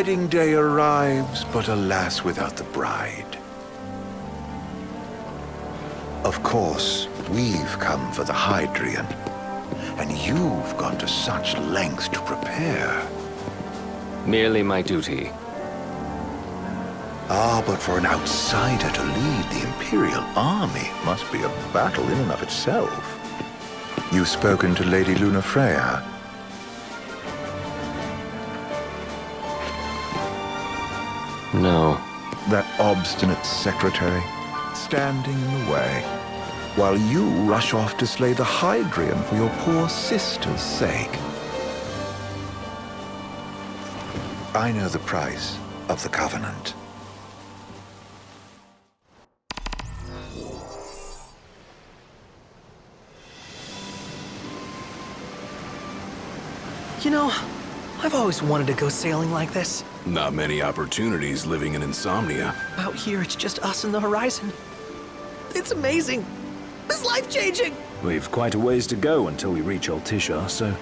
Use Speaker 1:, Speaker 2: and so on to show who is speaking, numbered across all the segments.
Speaker 1: wedding day arrives, but alas, without the bride. Of course, we've come for the Hydrian, and you've gone to such lengths to prepare.
Speaker 2: Merely my duty.
Speaker 1: Ah, but for an outsider to lead the Imperial army must be a battle in and of itself. You've spoken to Lady Lunafreya?
Speaker 2: No.
Speaker 1: That obstinate secretary, standing in the way, while you rush off to slay the Hydrian for your poor sister's sake. I know the price of the Covenant.
Speaker 3: You know, I've always wanted to go sailing like this.
Speaker 4: Not many opportunities living in insomnia.
Speaker 3: Out here, it's just us and the horizon. It's amazing. It's life-changing.
Speaker 5: We've quite a ways to go until we reach Altisha, so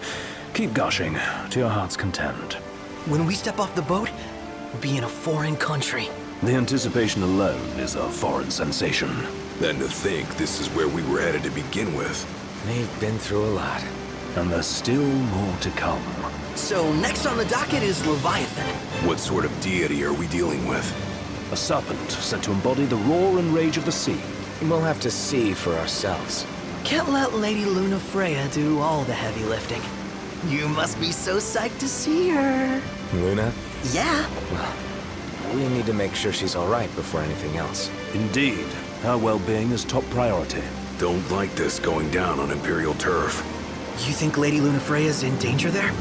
Speaker 5: keep gushing to your heart's content.
Speaker 3: When we step off the boat, we'll be in a foreign country.
Speaker 5: The anticipation alone is a foreign sensation.
Speaker 4: Then to think this is where we were headed to begin with.
Speaker 2: They've been through a lot.
Speaker 5: And there's still more to come.
Speaker 3: So next on the docket is Leviathan.
Speaker 4: What sort of deity are we dealing with?
Speaker 5: A serpent said to embody the roar and rage of the sea.
Speaker 2: We'll have to see for ourselves.
Speaker 3: Can't let Lady Lunafreya do all the heavy lifting. You must be so psyched to see her.
Speaker 2: Luna?
Speaker 3: Yeah.
Speaker 2: Well, we need to make sure she's all right before anything else.
Speaker 5: Indeed, her well-being is top priority.
Speaker 4: Don't like this going down on Imperial turf.
Speaker 3: You think Lady Lunafreya's in danger there?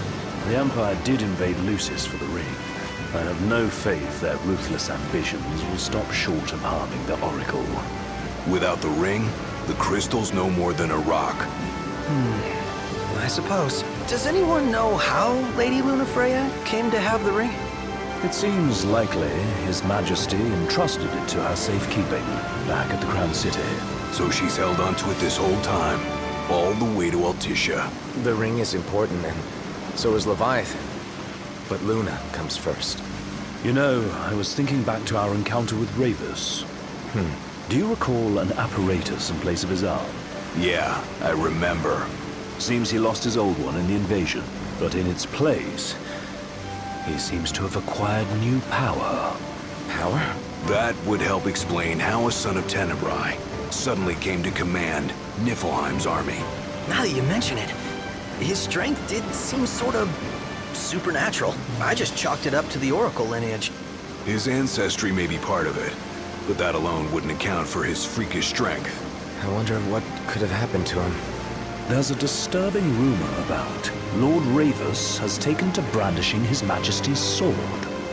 Speaker 5: The Empire did invade Lucis for the ring. I have no faith their ruthless ambitions will stop short of harming the Oracle.
Speaker 4: Without the ring, the crystal's no more than a rock.
Speaker 3: I suppose. Does anyone know how Lady Lunafreya came to have the ring?
Speaker 5: It seems likely His Majesty entrusted it to her safekeeping back at the Crown City.
Speaker 4: So she's held onto it this whole time, all the way to Altisha.
Speaker 2: The ring is important, and so is Leviathan. But Luna comes first.
Speaker 5: You know, I was thinking back to our encounter with Ravus. Do you recall an apparatus in place of his arm?
Speaker 4: Yeah, I remember.
Speaker 5: Seems he lost his old one in the invasion, but in its place, he seems to have acquired new power.
Speaker 2: Power?
Speaker 4: That would help explain how a son of Tenebrae suddenly came to command Niflheim's army.
Speaker 3: Now that you mention it, his strength did seem sort of supernatural. I just chalked it up to the Oracle lineage.
Speaker 4: His ancestry may be part of it, but that alone wouldn't account for his freakish strength.
Speaker 2: I wonder what could have happened to him.
Speaker 5: There's a disturbing rumor about Lord Ravus has taken to brandishing His Majesty's sword.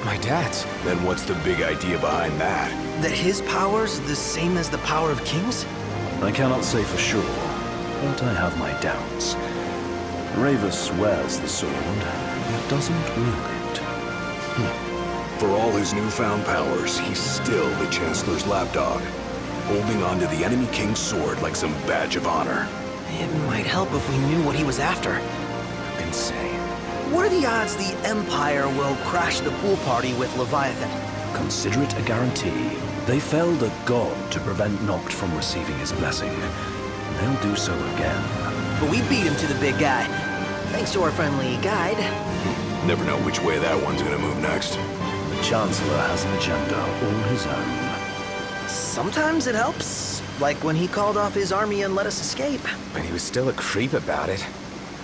Speaker 2: My dad's.
Speaker 4: Then what's the big idea behind that?
Speaker 3: That his power's the same as the power of kings?
Speaker 5: I cannot say for sure, but I have my doubts. Ravus wears the sword, but doesn't wield it.
Speaker 4: For all his newfound powers, he's still the Chancellor's lapdog, holding on to the enemy king's sword like some badge of honor.
Speaker 3: It might help if we knew what he was after.
Speaker 2: Who can say?
Speaker 3: What are the odds the Empire will crash the pool party with Leviathan?
Speaker 5: Consider it a guarantee. They felled a god to prevent Noct from receiving his blessing. They'll do so again.
Speaker 3: But we beat him to the big guy, thanks to our friendly guide.
Speaker 4: Never know which way that one's gonna move next.
Speaker 5: The Chancellor has an agenda all his own.
Speaker 3: Sometimes it helps, like when he called off his army and let us escape.
Speaker 2: But he was still a creep about it.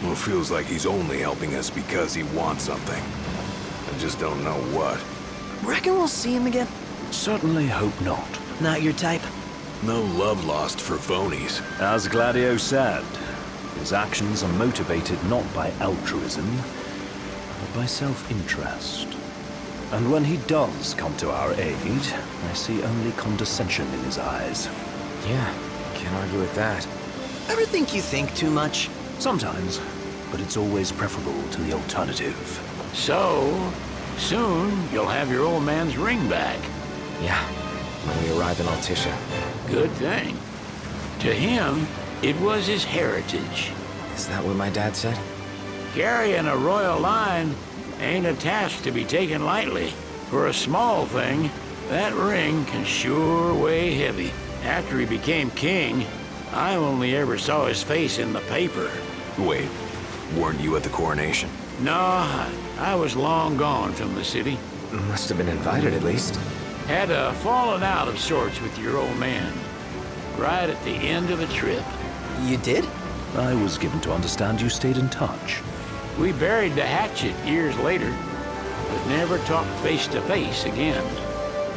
Speaker 4: Well, feels like he's only helping us because he wants something. I just don't know what.
Speaker 3: Reckon we'll see him again?
Speaker 5: Certainly hope not.
Speaker 3: Not your type?
Speaker 4: No love lost for phonies.
Speaker 5: As Gladio said, his actions are motivated not by altruism, but by self-interest. And when he does come to our aid, I see only condescension in his eyes.
Speaker 2: Yeah, can't argue with that.
Speaker 3: Ever think you think too much?
Speaker 5: Sometimes, but it's always preferable to the alternative.
Speaker 6: So, soon you'll have your old man's ring back.
Speaker 2: Yeah, when we arrive in Altisha.
Speaker 6: Good thing. To him, it was his heritage.
Speaker 2: Is that what my dad said?
Speaker 6: Carrying a royal line ain't a task to be taken lightly. For a small thing, that ring can sure weigh heavy. After he became king, I only ever saw his face in the paper.
Speaker 4: Wait, weren't you at the coronation?
Speaker 6: No, I was long gone from the city.
Speaker 2: Must have been invited at least.
Speaker 6: Had a falling out of sorts with your old man. Right at the end of a trip.
Speaker 3: You did?
Speaker 5: I was given to understand you stayed in touch.
Speaker 6: We buried the hatchet years later, but never talked face to face again.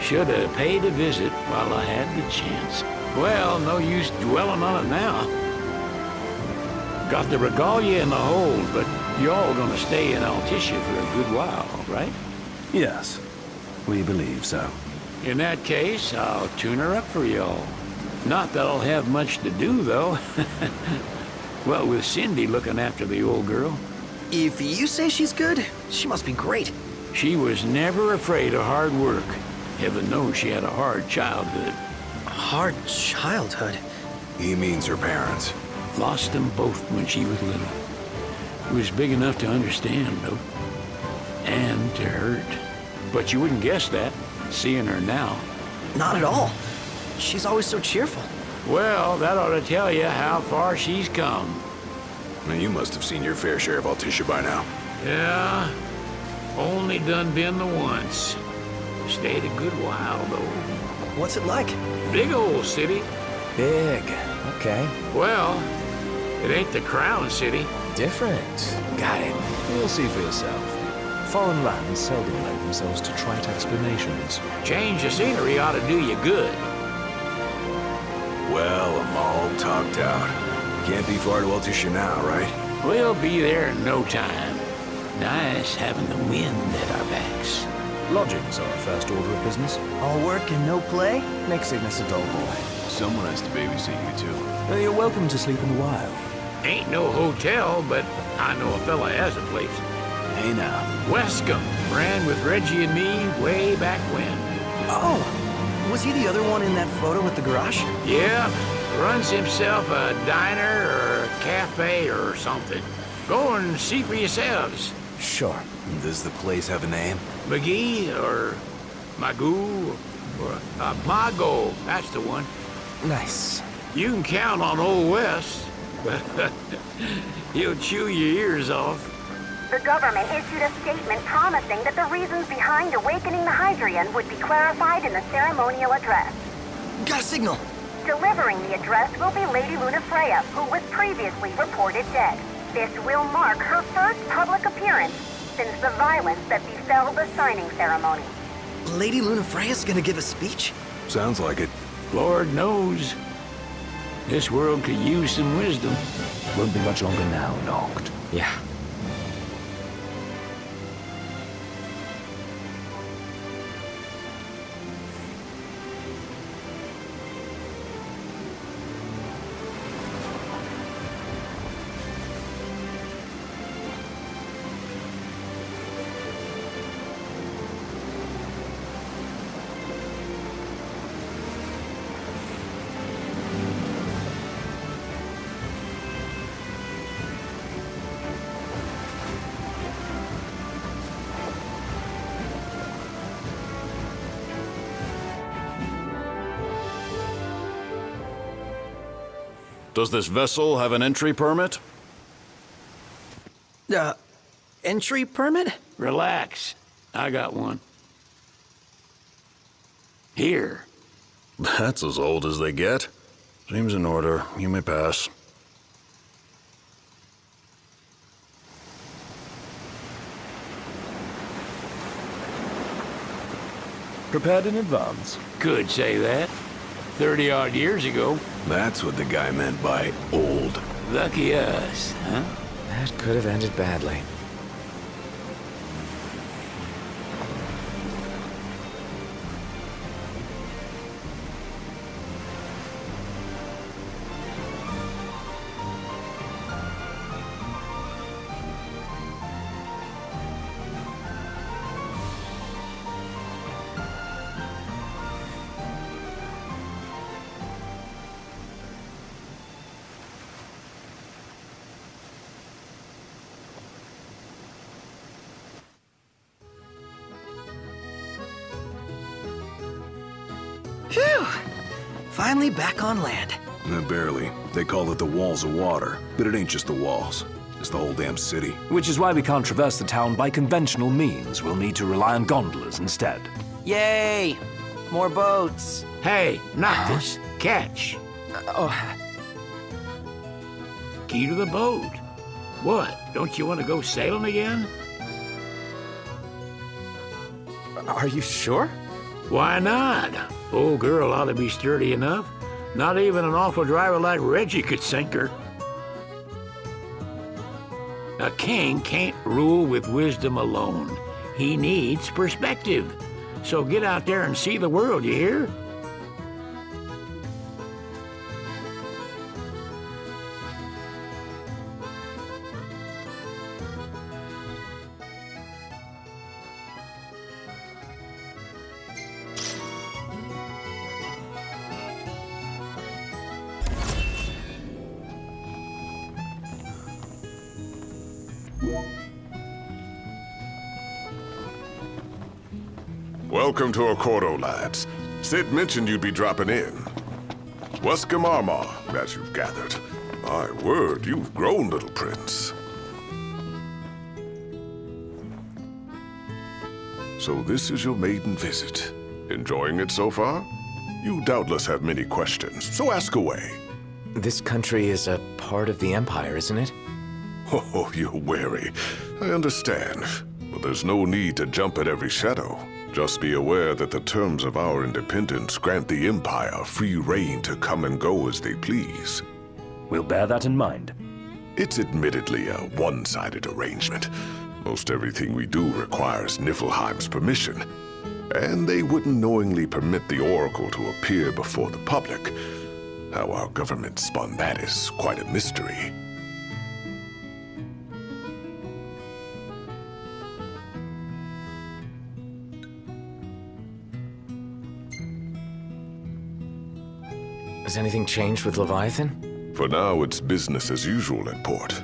Speaker 6: Should have paid a visit while I had the chance. Well, no use dwelling on it now. Got the regalia in the hold, but y'all gonna stay in Altissia for a good while, right?
Speaker 5: Yes, we believe so.
Speaker 6: In that case, I'll tune her up for y'all. Not that I'll have much to do, though. Well, with Cindy looking after the old girl.
Speaker 3: If you say she's good, she must be great.
Speaker 6: She was never afraid of hard work. Heaven knows she had a hard childhood.
Speaker 3: Hard childhood.
Speaker 4: He means her parents.
Speaker 6: Lost them both when she was little. Was big enough to understand, though. And to hurt. But you wouldn't guess that, seeing her now.
Speaker 3: Not at all. She's always so cheerful.
Speaker 6: Well, that ought to tell you how far she's come.
Speaker 4: And you must have seen your fair share of Altissia by now.
Speaker 6: Yeah, only done been the once. Stayed a good while, though.
Speaker 3: What's it like?
Speaker 6: Big old city.
Speaker 2: Big. Okay.
Speaker 6: Well, it ain't the crown city.
Speaker 2: Different. Got it.
Speaker 5: You'll see for yourself. Foreign lands seldom lend themselves to trite explanations.
Speaker 6: Change of scenery ought to do you good.
Speaker 4: Well, I'm all talked out. Can't be far to Altissia now, right?
Speaker 6: We'll be there in no time. Nice having the wind at our backs.
Speaker 5: Lodgings are a first order of business.
Speaker 3: All work and no play?
Speaker 2: Makes Ignis a dull boy.
Speaker 4: Someone has to babysit you, too.
Speaker 5: You're welcome to sleep in the wild.
Speaker 6: Ain't no hotel, but I know a fella has a place.
Speaker 4: Hey now.
Speaker 6: Wescombe ran with Reggie and me way back when.
Speaker 3: Oh, was he the other one in that photo with the garage?
Speaker 6: Yeah, runs himself a diner or a cafe or something. Go and see for yourselves.
Speaker 2: Sure.
Speaker 4: Does the place have a name?
Speaker 6: McGee or Magoo or Mago, that's the one.
Speaker 2: Nice.
Speaker 6: You can count on Old Wes. He'll chew your ears off.
Speaker 7: The government issued a statement promising that the reasons behind awakening the Hydrian would be clarified in the ceremonial address.
Speaker 3: Got a signal.
Speaker 7: Delivering the address will be Lady Lunafreya, who was previously reported dead. This will mark her first public appearance since the violence that befell the signing ceremony.
Speaker 3: Lady Lunafreya's gonna give a speech?
Speaker 4: Sounds like it.
Speaker 6: Lord knows. This world could use some wisdom.
Speaker 5: Won't be much longer now, Noct.
Speaker 2: Yeah.
Speaker 8: Does this vessel have an entry permit?
Speaker 3: Entry permit?
Speaker 6: Relax. I got one. Here.
Speaker 8: That's as old as they get. Seems in order. You may pass.
Speaker 5: Prepared in advance.
Speaker 6: Could say that. 30-odd years ago.
Speaker 4: That's what the guy meant by old.
Speaker 6: Lucky us, huh?
Speaker 2: That could have ended badly.
Speaker 3: Phew! Finally back on land.
Speaker 4: Barely. They call it the Walls of Water, but it ain't just the walls. It's the whole damn city.
Speaker 5: Which is why we can't traverse the town by conventional means. We'll need to rely on gondolas instead.
Speaker 3: Yay! More boats.
Speaker 6: Hey, not this. Catch. Key to the boat. What? Don't you want to go sailing again?
Speaker 2: Are you sure?
Speaker 6: Why not? Old girl ought to be sturdy enough. Not even an awful driver like Reggie could sink her. A king can't rule with wisdom alone. He needs perspective. So get out there and see the world, you hear?
Speaker 9: Welcome to Accordo, lads. Sid mentioned you'd be dropping in. Wescamarma, as you've gathered. My word, you've grown, little prince. So this is your maiden visit. Enjoying it so far? You doubtless have many questions, so ask away.
Speaker 2: This country is a part of the Empire, isn't it?
Speaker 9: Oh, you're wary. I understand. But there's no need to jump at every shadow. Just be aware that the terms of our independence grant the Empire free reign to come and go as they please.
Speaker 5: We'll bear that in mind.
Speaker 9: It's admittedly a one-sided arrangement. Most everything we do requires Niflheim's permission. And they wouldn't knowingly permit the Oracle to appear before the public. How our government spun that is quite a mystery.
Speaker 2: Has anything changed with Leviathan?
Speaker 9: For now, it's business as usual at port.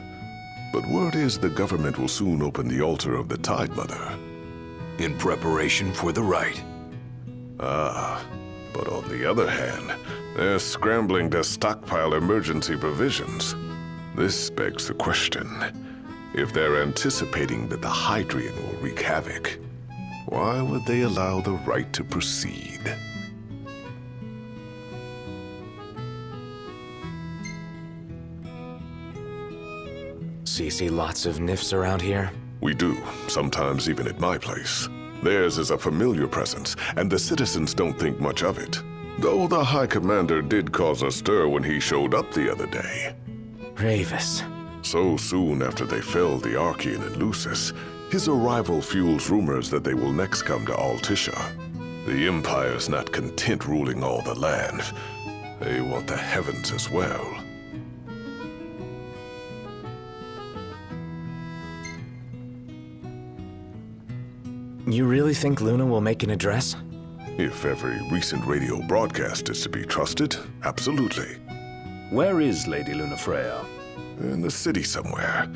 Speaker 9: But word is the government will soon open the altar of the Tide Mother.
Speaker 4: In preparation for the rite.
Speaker 9: Ah, but on the other hand, they're scrambling to stockpile emergency provisions. This begs the question, if they're anticipating that the Hydrian will wreak havoc, why would they allow the rite to proceed?
Speaker 2: So you see lots of Nifs around here?
Speaker 9: We do, sometimes even at my place. Theirs is a familiar presence, and the citizens don't think much of it. Though the High Commander did cause a stir when he showed up the other day.
Speaker 2: Ravis.
Speaker 9: So soon after they felled the Archean and Lucis, his arrival fuels rumors that they will next come to Altisha. The Empire's not content ruling all the land. They want the heavens as well.
Speaker 2: You really think Luna will make an address?
Speaker 9: If every recent radio broadcast is to be trusted, absolutely.
Speaker 5: Where is Lady Lunafreya?
Speaker 9: In the city somewhere.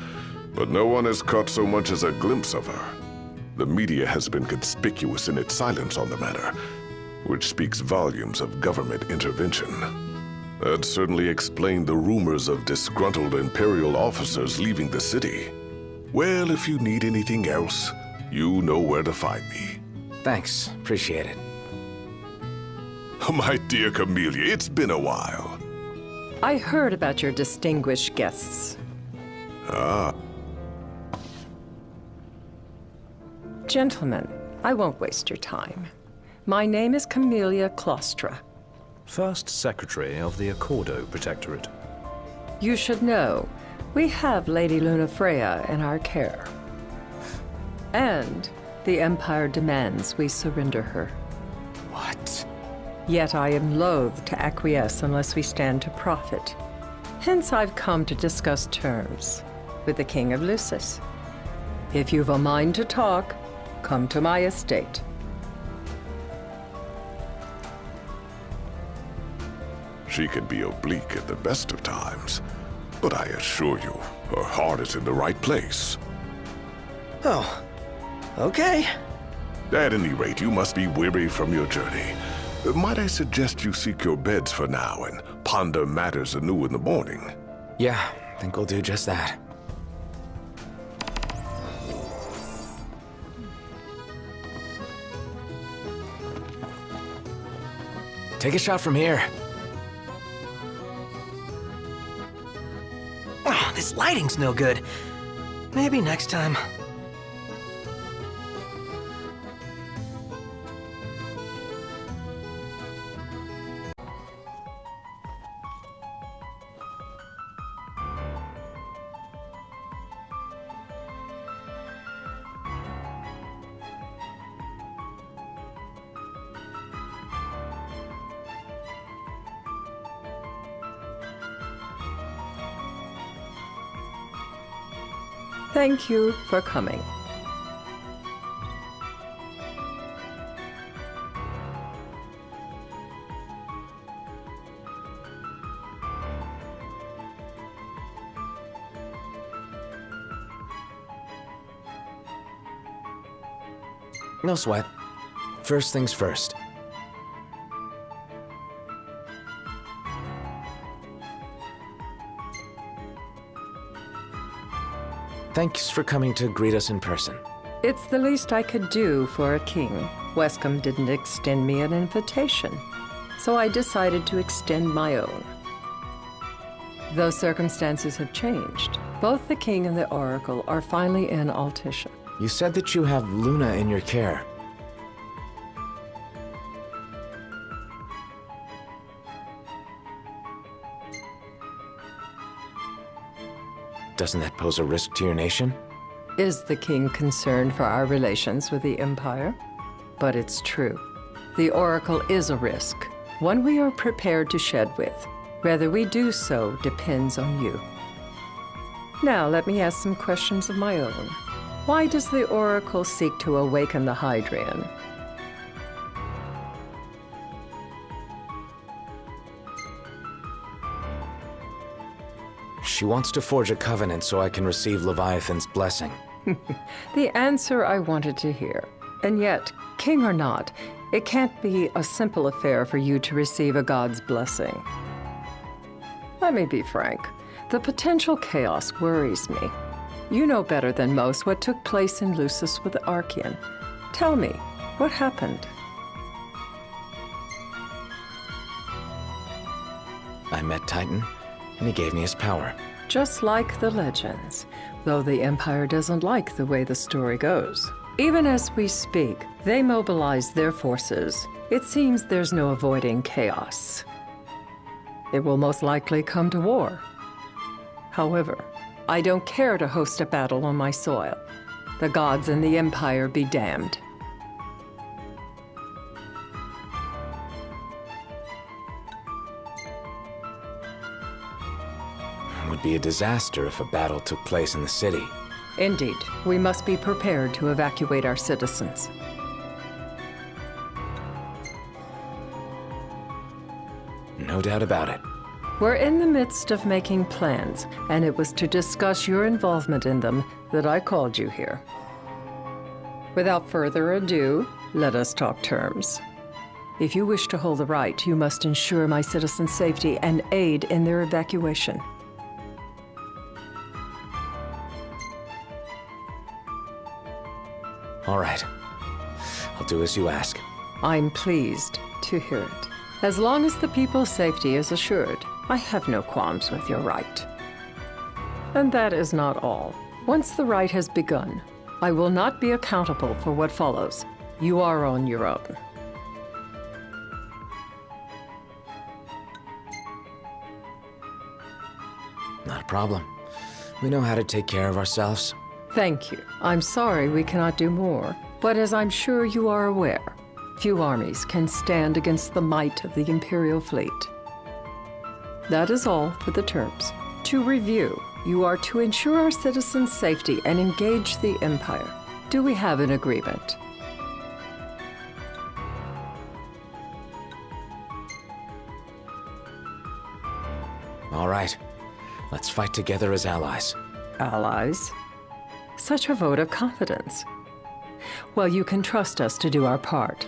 Speaker 9: But no one has caught so much as a glimpse of her. The media has been conspicuous in its silence on the matter, which speaks volumes of government intervention. That certainly explained the rumors of disgruntled Imperial officers leaving the city. Well, if you need anything else, you know where to find me.
Speaker 2: Thanks. Appreciate it.
Speaker 9: My dear Camelia, it's been a while.
Speaker 10: I heard about your distinguished guests.
Speaker 9: Ah.
Speaker 10: Gentlemen, I won't waste your time. My name is Camelia Claustra.
Speaker 5: First Secretary of the Accordo Protectorate.
Speaker 10: You should know, we have Lady Lunafreya in our care. And the Empire demands we surrender her.
Speaker 2: What?
Speaker 10: Yet I am loath to acquiesce unless we stand to profit. Hence I've come to discuss terms with the King of Lucis. If you've a mind to talk, come to my estate.
Speaker 9: She can be oblique at the best of times, but I assure you, her heart is in the right place.
Speaker 3: Oh, okay.
Speaker 9: At any rate, you must be weary from your journey. Might I suggest you seek your beds for now and ponder matters anew in the morning?
Speaker 2: Yeah, I think we'll do just that. Take a shot from here.
Speaker 3: Oh, this lighting's no good. Maybe next time.
Speaker 10: Thank you for coming.
Speaker 2: No sweat. First things first. Thanks for coming to greet us in person.
Speaker 10: It's the least I could do for a king. Wescombe didn't extend me an invitation, so I decided to extend my own. Though circumstances have changed, both the king and the oracle are finally in Altissia.
Speaker 2: You said that you have Luna in your care. Doesn't that pose a risk to your nation?
Speaker 10: Is the king concerned for our relations with the Empire? But it's true. The oracle is a risk, one we are prepared to shed with. Whether we do so depends on you. Now let me ask some questions of my own. Why does the oracle seek to awaken the Hydrian?
Speaker 2: She wants to forge a covenant so I can receive Leviathan's blessing.
Speaker 10: The answer I wanted to hear. And yet, king or not, it can't be a simple affair for you to receive a god's blessing. Let me be frank. The potential chaos worries me. You know better than most what took place in Lucis with the Archean. Tell me, what happened?
Speaker 2: I met Titan, and he gave me his power.
Speaker 10: Just like the legends, though the Empire doesn't like the way the story goes. Even as we speak, they mobilize their forces. It seems there's no avoiding chaos. It will most likely come to war. However, I don't care to host a battle on my soil. The gods and the Empire be damned.
Speaker 2: It would be a disaster if a battle took place in the city.
Speaker 10: Indeed, we must be prepared to evacuate our citizens.
Speaker 2: No doubt about it.
Speaker 10: We're in the midst of making plans, and it was to discuss your involvement in them that I called you here. Without further ado, let us talk terms. If you wish to hold the right, you must ensure my citizens' safety and aid in their evacuation.
Speaker 2: All right. I'll do as you ask.
Speaker 10: I'm pleased to hear it. As long as the people's safety is assured, I have no qualms with your right. And that is not all. Once the right has begun, I will not be accountable for what follows. You are on your own.
Speaker 2: Not a problem. We know how to take care of ourselves.
Speaker 10: Thank you. I'm sorry we cannot do more, but as I'm sure you are aware, few armies can stand against the might of the Imperial fleet. That is all for the terms. To review, you are to ensure our citizens' safety and engage the Empire. Do we have an agreement?
Speaker 2: All right. Let's fight together as allies.
Speaker 10: Allies? Such a vote of confidence. Well, you can trust us to do our part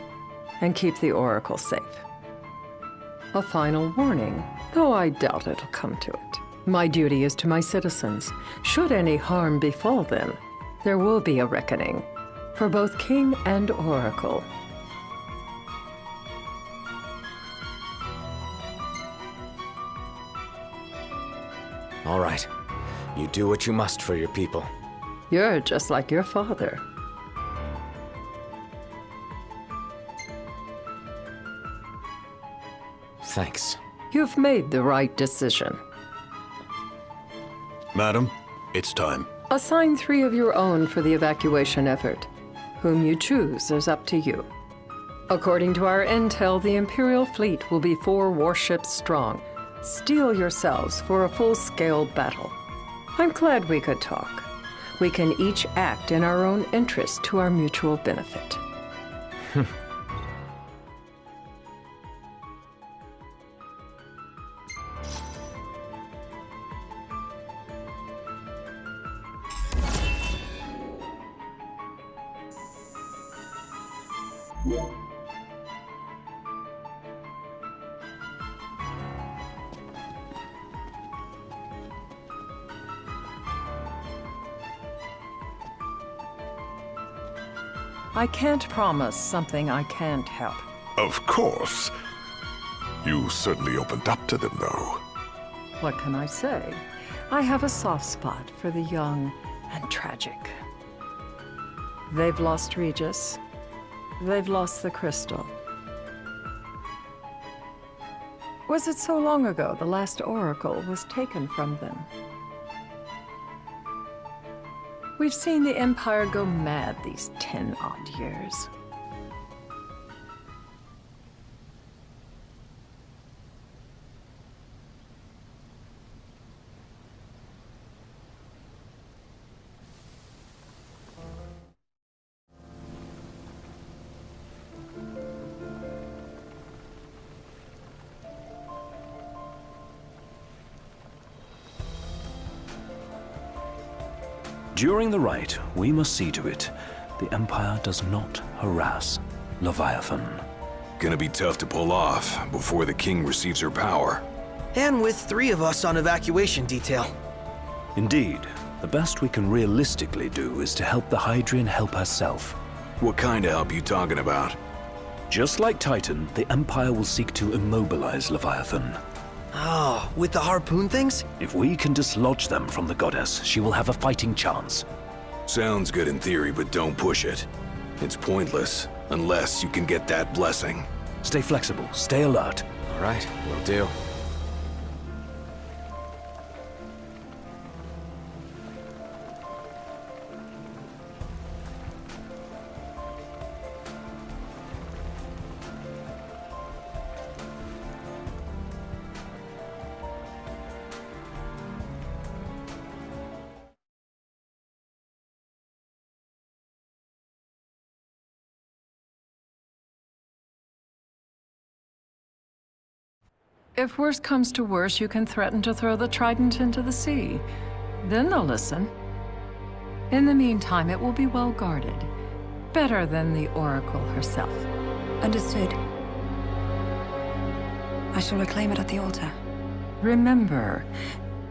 Speaker 10: and keep the Oracle safe. A final warning, though I doubt it'll come to it. My duty is to my citizens. Should any harm befall them, there will be a reckoning for both king and oracle.
Speaker 2: All right. You do what you must for your people.
Speaker 10: You're just like your father.
Speaker 2: Thanks.
Speaker 10: You've made the right decision.
Speaker 8: Madam, it's time.
Speaker 10: Assign 3 of your own for the evacuation effort. Whom you choose is up to you. According to our intel, the Imperial fleet will be 4 warships strong. Steel yourselves for a full-scale battle. I'm glad we could talk. We can each act in our own interest to our mutual benefit. I can't promise something I can't help.
Speaker 9: Of course. You certainly opened up to them, though.
Speaker 10: What can I say? I have a soft spot for the young and tragic. They've lost Regis. They've lost the crystal. Was it so long ago the last oracle was taken from them? We've seen the Empire go mad these 10-odd years.
Speaker 5: During the rite, we must see to it the Empire does not harass Leviathan.
Speaker 4: Gonna be tough to pull off before the king receives her power.
Speaker 3: And with 3 of us on evacuation detail.
Speaker 5: Indeed, the best we can realistically do is to help the Hydrian help herself.
Speaker 4: What kind of help you talking about?
Speaker 5: Just like Titan, the Empire will seek to immobilize Leviathan.
Speaker 3: Oh, with the harpoon things?
Speaker 5: If we can dislodge them from the goddess, she will have a fighting chance.
Speaker 4: Sounds good in theory, but don't push it. It's pointless, unless you can get that blessing.
Speaker 5: Stay flexible, stay alert.
Speaker 2: All right, will do.
Speaker 10: If worse comes to worse, you can threaten to throw the trident into the sea. Then they'll listen. In the meantime, it will be well guarded. Better than the Oracle herself.
Speaker 11: Understood. I shall reclaim it at the altar.
Speaker 10: Remember,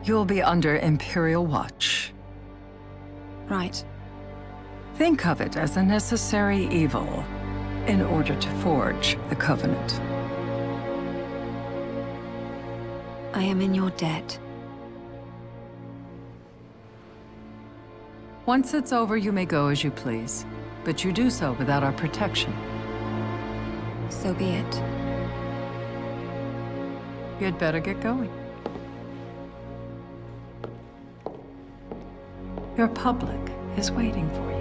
Speaker 10: you'll be under Imperial watch.
Speaker 11: Right.
Speaker 10: Think of it as a necessary evil in order to forge the Covenant.
Speaker 11: I am in your debt.
Speaker 10: Once it's over, you may go as you please, but you do so without our protection.
Speaker 11: So be it.
Speaker 10: You'd better get going. Your public is waiting for you.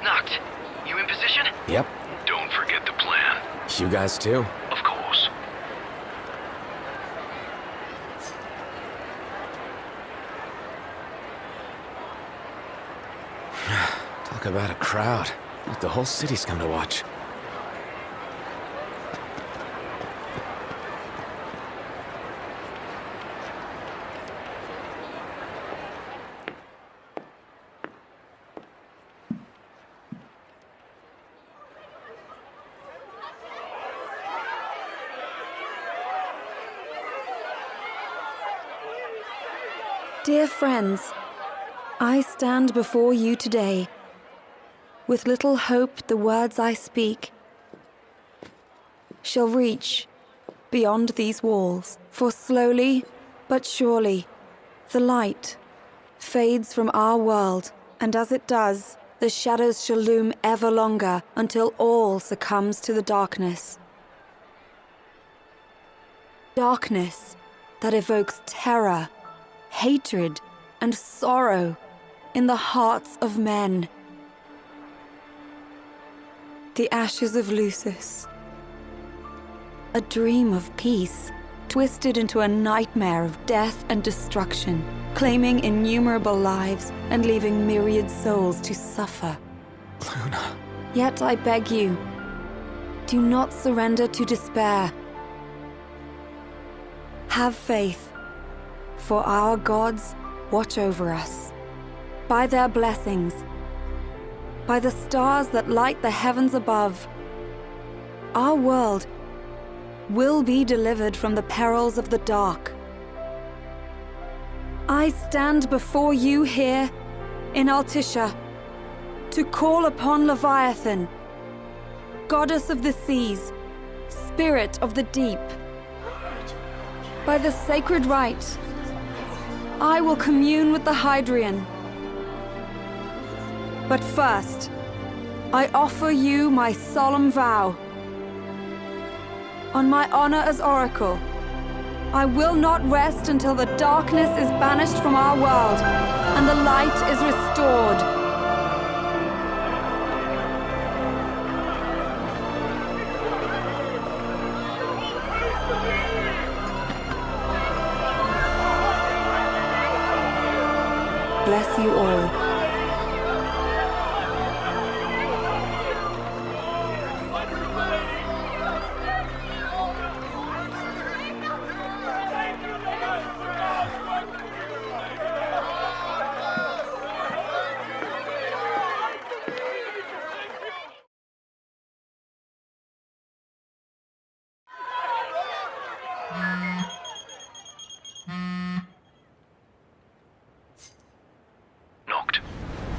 Speaker 3: Knocked. You in position?
Speaker 2: Yep.
Speaker 8: Don't forget the plan.
Speaker 2: You guys too?
Speaker 8: Of course.
Speaker 2: Talk about a crowd. Like the whole city's come to watch.
Speaker 11: Dear friends, I stand before you today. With little hope the words I speak shall reach beyond these walls. For slowly but surely the light fades from our world, and as it does, the shadows shall loom ever longer until all succumbs to the darkness. Darkness that evokes terror, hatred, and sorrow in the hearts of men. The ashes of Lucis. A dream of peace, twisted into a nightmare of death and destruction, claiming innumerable lives and leaving myriad souls to suffer.
Speaker 2: Luna.
Speaker 11: Yet I beg you, do not surrender to despair. Have faith, for our gods watch over us. By their blessings, by the stars that light the heavens above, our world will be delivered from the perils of the dark. I stand before you here in Altissia to call upon Leviathan, goddess of the seas, spirit of the deep. By the sacred rite, I will commune with the Hydrian. But first, I offer you my solemn vow. On my honor as Oracle, I will not rest until the darkness is banished from our world and the light is restored. Bless you all.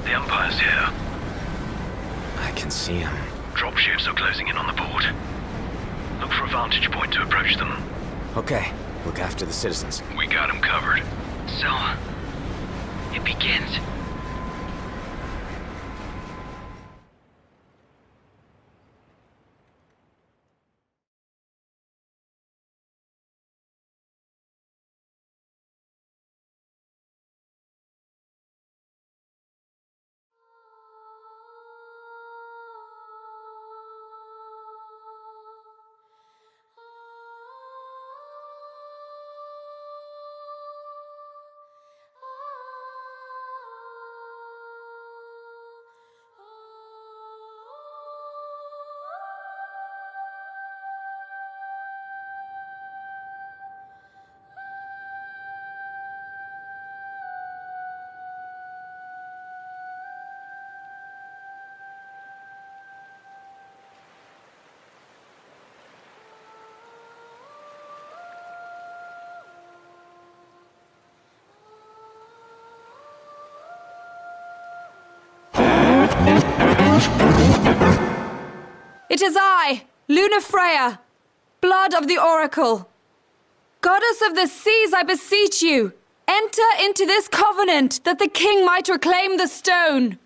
Speaker 8: The Empire's here.
Speaker 2: I can see him.
Speaker 8: Dropships are closing in on the port. Look for a vantage point to approach them.
Speaker 2: Okay, look after the citizens.
Speaker 8: We got them covered.
Speaker 3: So, it begins.
Speaker 11: It is I, Luna Freya, blood of the Oracle. Goddess of the seas, I beseech you, enter into this covenant that the king might reclaim the stone.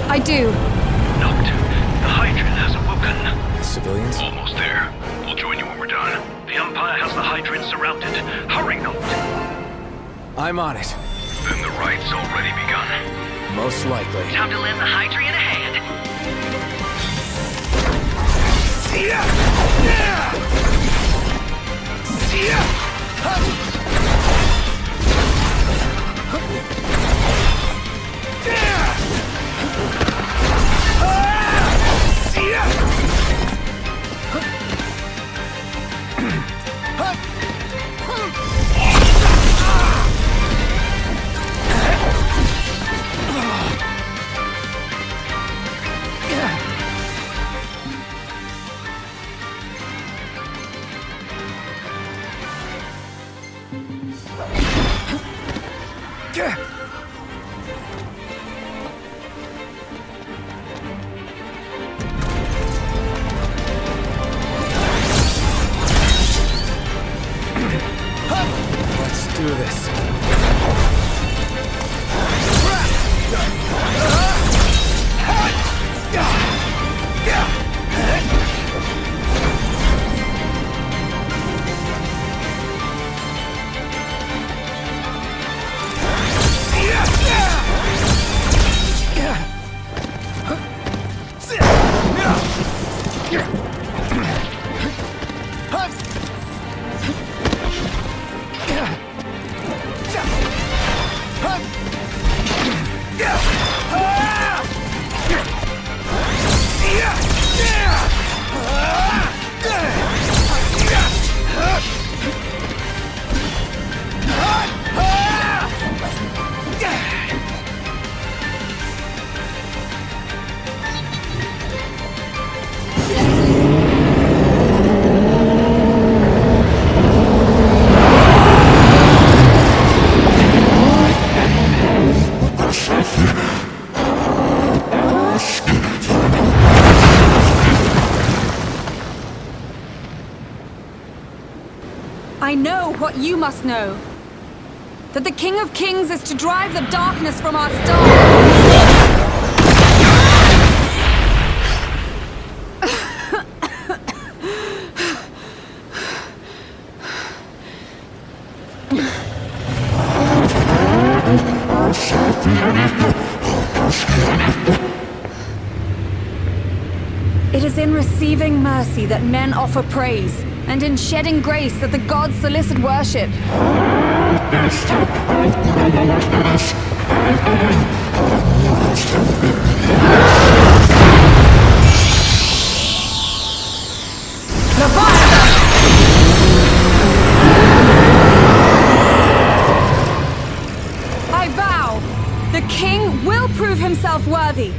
Speaker 11: I do.
Speaker 12: Noct, the Hydran has awoken.
Speaker 2: Civilians?
Speaker 12: Almost there. We'll join you when we're done. The Empire has the Hydran surrounded. Hurry, Noct.
Speaker 2: I'm on it.
Speaker 12: Then the right's already begun.
Speaker 2: Most likely.
Speaker 13: Time to lend the Hydran a hand.
Speaker 2: Let's do this.
Speaker 11: I know what you must know. That the King of Kings is to drive the darkness from our star. It is in receiving mercy that men offer praise, and in shedding grace that the gods solicit worship. Leviatã! I vow, the king will prove himself worthy.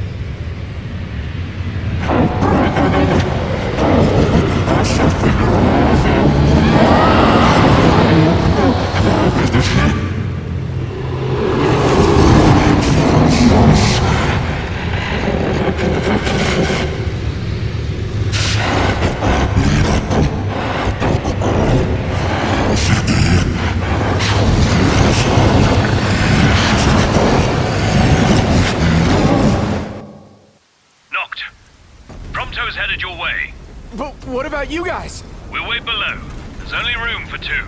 Speaker 12: Headed your way.
Speaker 2: But what about you guys?
Speaker 12: We'll wait below. There's only room for two.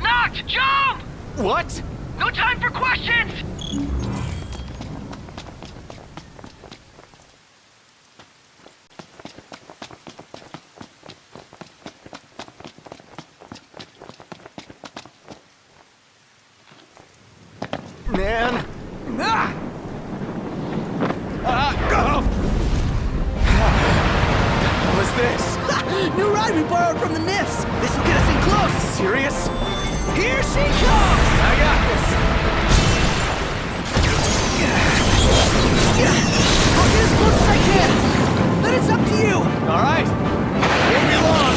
Speaker 13: Noct, jump!
Speaker 2: What?
Speaker 13: No time for questions!
Speaker 2: Man. What's this?
Speaker 3: New ride we borrowed from the Nifs. This will get us in close.
Speaker 2: Serious?
Speaker 3: Here she comes!
Speaker 2: I got this.
Speaker 3: I'll get as close as I can. Then it's up to you.
Speaker 2: All right. Won't be long.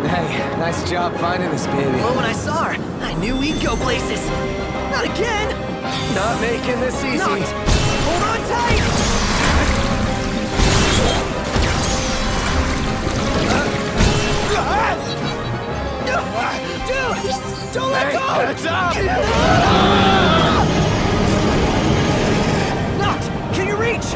Speaker 2: Hey, nice job finding this baby.
Speaker 3: Well, when I saw her, I knew we'd go places. Not again!
Speaker 2: Not making this easy.
Speaker 3: Noct! Hold on tight!
Speaker 2: Don't let go! Heads up!
Speaker 3: Noct, can you reach?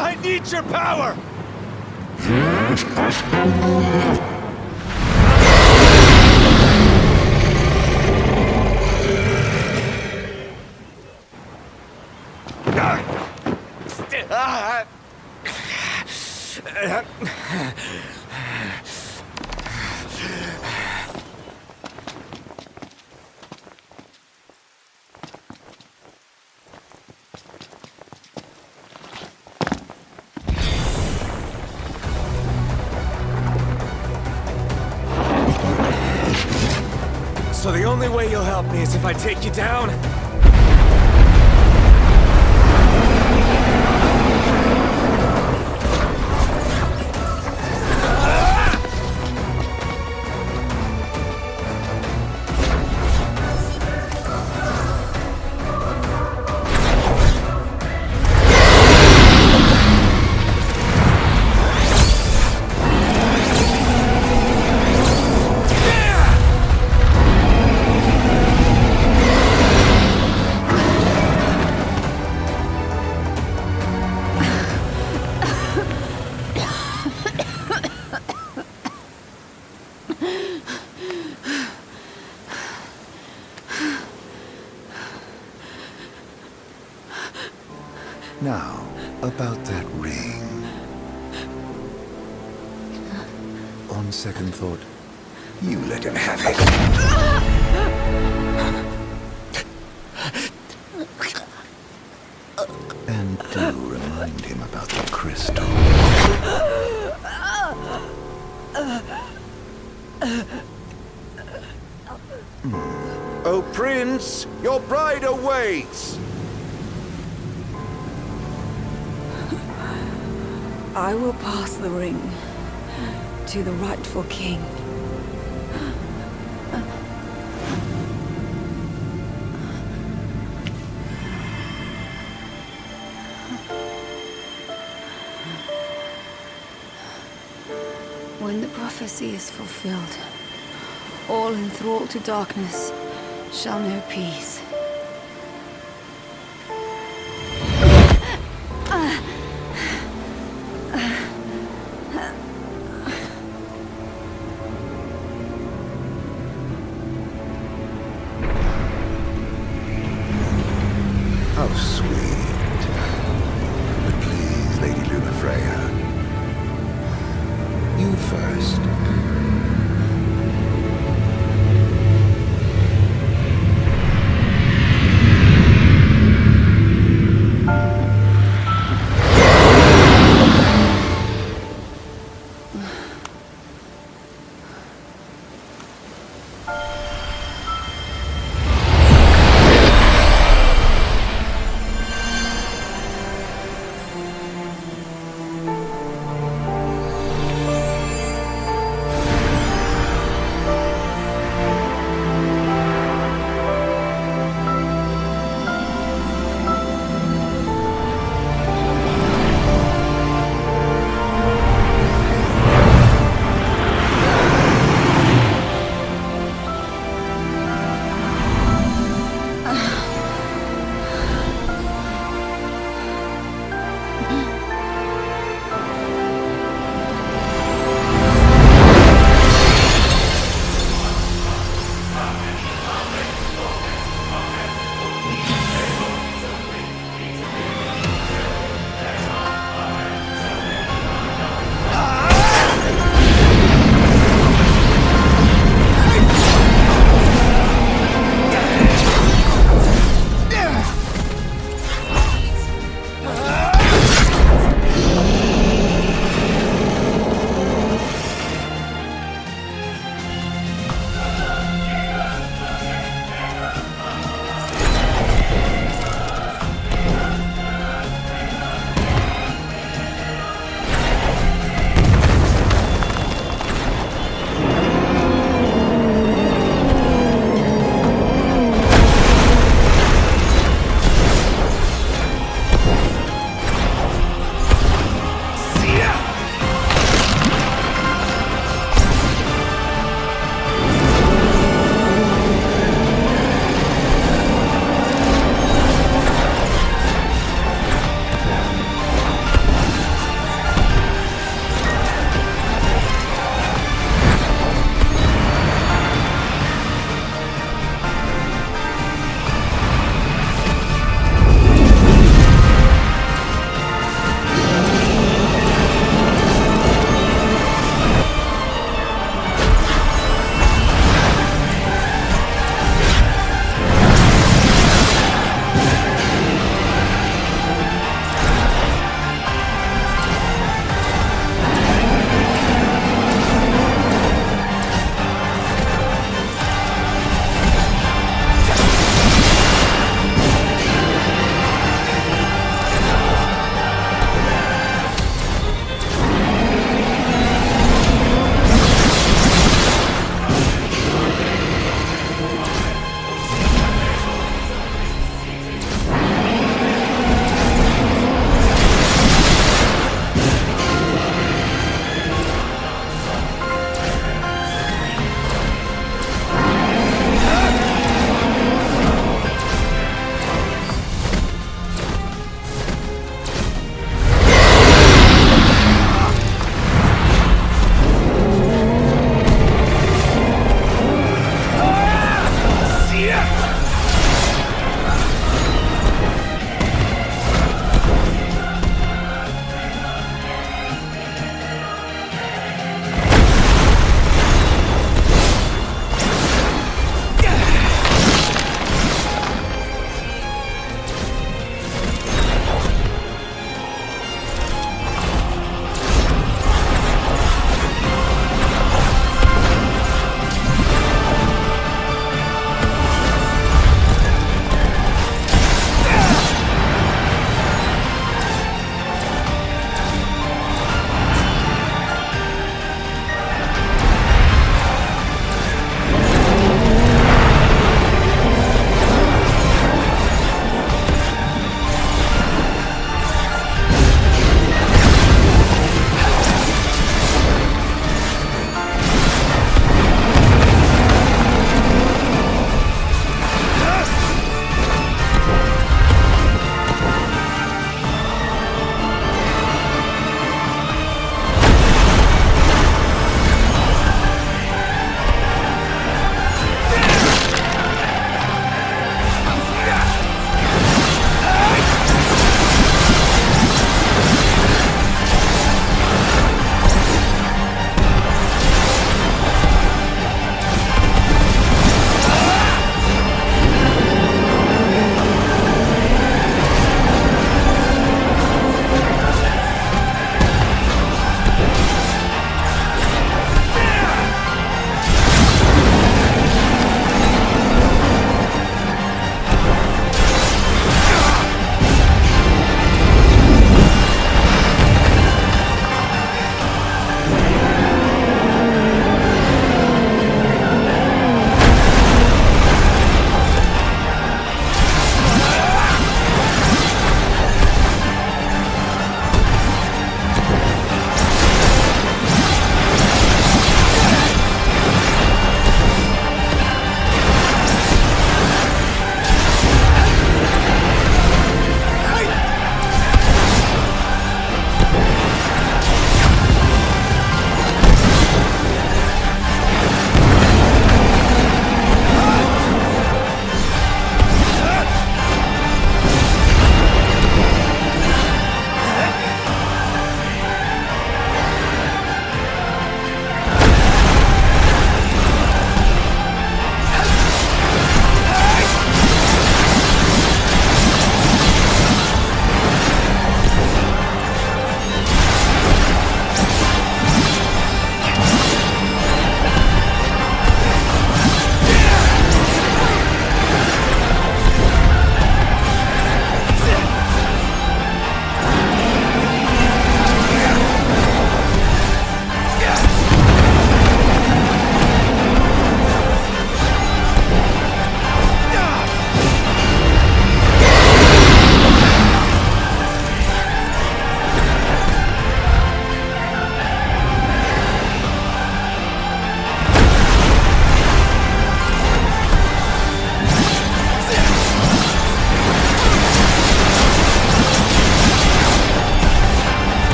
Speaker 2: I need your power! So the only way you'll help me is if I take you down?
Speaker 1: Now, about that ring. On second thought, you let him have it. And do remind him about the crystal. Oh, Prince, your bride awaits!
Speaker 11: I will pass the ring to the rightful king. When the prophecy is fulfilled, all enthralled to darkness shall know peace.
Speaker 1: How sweet. But please, Lady Lunafreya. You first.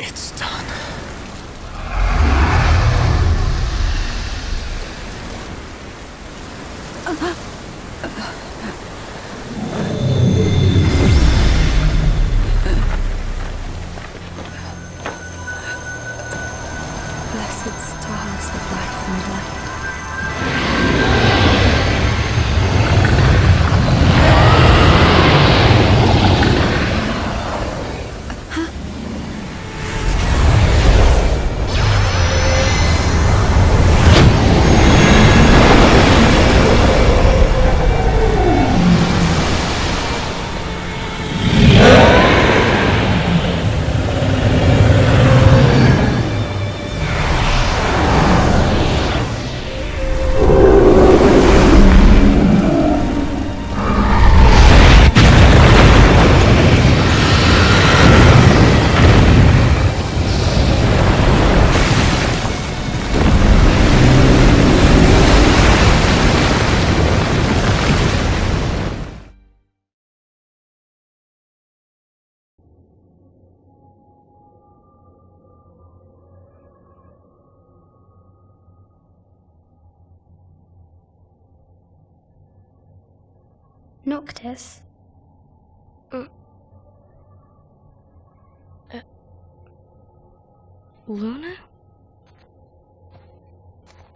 Speaker 2: It's done.
Speaker 11: Blessed stars of life and light.
Speaker 14: Noctis?
Speaker 15: Luna?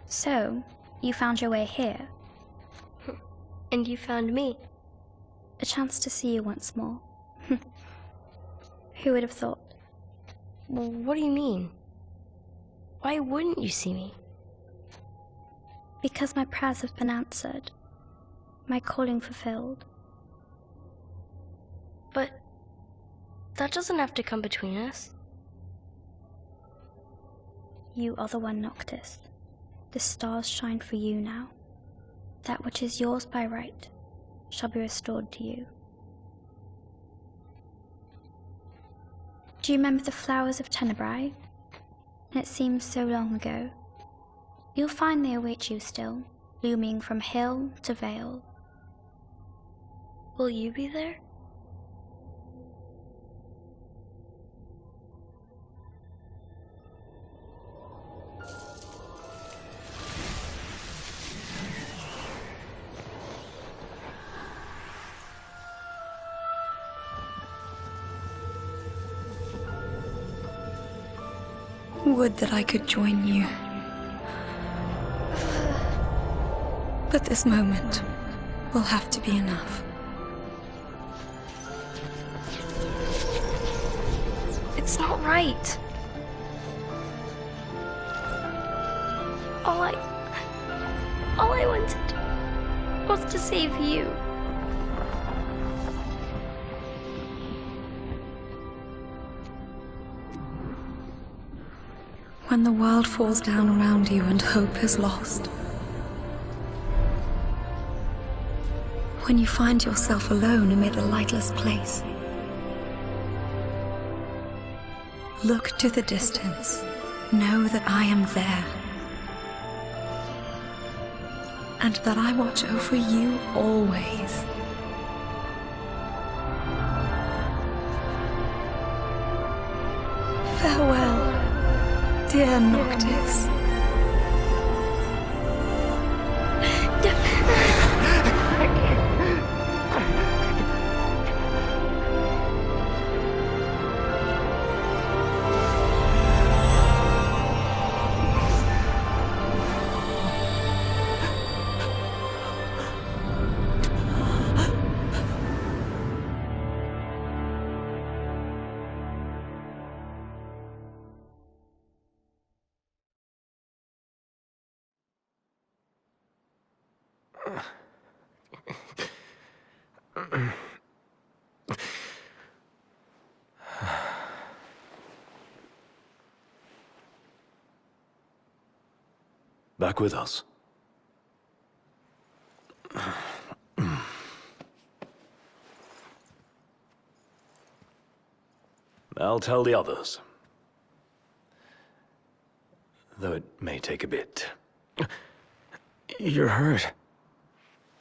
Speaker 14: So, you found your way here.
Speaker 15: And you found me.
Speaker 14: A chance to see you once more. Who would have thought?
Speaker 15: Well, what do you mean? Why wouldn't you see me?
Speaker 14: Because my prayers have been answered. My calling fulfilled.
Speaker 15: But that doesn't have to come between us.
Speaker 14: You are the one, Noctis. The stars shine for you now. That which is yours by right shall be restored to you. Do you remember the flowers of Tenebrae? It seems so long ago. You'll find they await you still, looming from hill to vale.
Speaker 15: Will you be there?
Speaker 11: Would that I could join you. But this moment will have to be enough.
Speaker 15: It's not right. All I wanted was to save you.
Speaker 11: When the world falls down around you and hope is lost. When you find yourself alone amid a lightless place. Look to the distance. Know that I am there. And that I watch over you always. Farewell, dear Noctis.
Speaker 5: Back with us. I'll tell the others. though it may take a bit.
Speaker 2: You're hurt.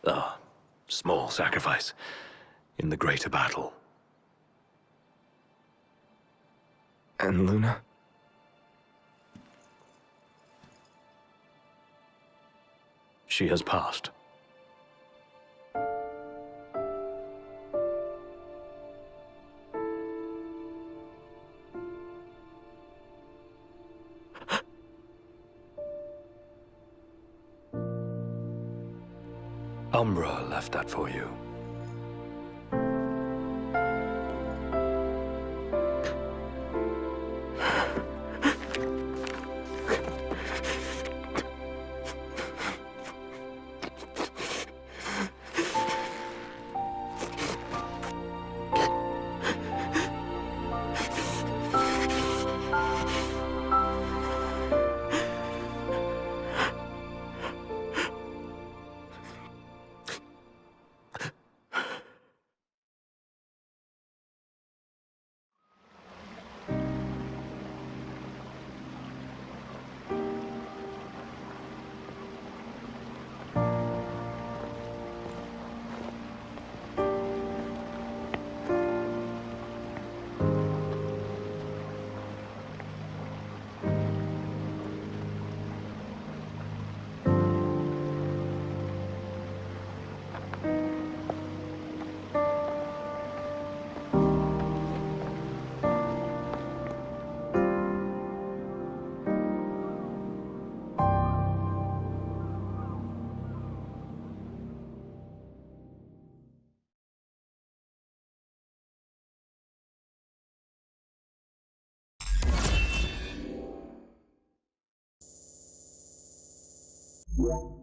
Speaker 5: Ah, small sacrifice in the greater battle.
Speaker 2: And Luna?
Speaker 5: She has passed. Umbra left that for you.
Speaker 16: What?